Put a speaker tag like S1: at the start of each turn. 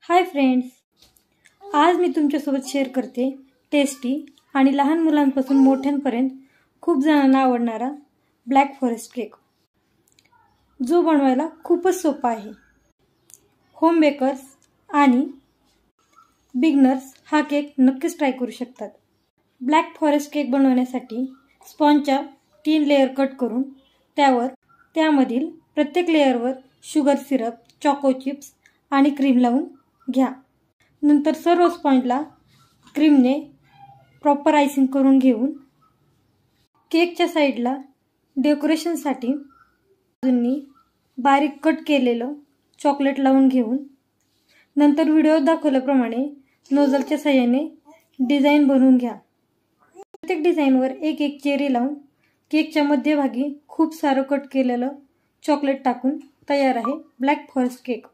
S1: Hi friends, आज मी तुमच्यासोबत share करते टेस्टी आणि लहान मुलांपासून मोठ्यांपर्यंत खूप जणांना आवडणारा ब्लॅक फॉरेस्ट केक, जो बनवायला खूपच सोपा आहे। होम बेकर्स आणि बिगनर्स हा केक नक्कीच ट्राय करू शकतात। ब्लॅक फॉरेस्ट केक बनवण्यासाठी स्पॉन्जच्या 3 लेयर कट करून त्यामधील प्रत्येक लेयरवर शुगर सिरप, चॉको चिप्स आणि क्रीम लावून घ्या। नंतर सर्व स्पॉन्जला क्रीमने प्रॉपर आयसिंग करून घेऊन केकच्या साइडला डेकोरेशनसाठी बाजूंनी बारीक कट केलेलं चॉकलेट लावून घेऊन नंतर व्हिडिओत दाखवल्याप्रमाणे नोझलच्या साहाय्याने डिझाइन बनवून घ्या। प्रत्येक डिझाइनवर एक एक चेरी लावून केकच्या मध्यभागी खूप सारं कट केलेलं चॉकलेट टाकून तयार आहे ब्लॅक फॉरेस्ट केक।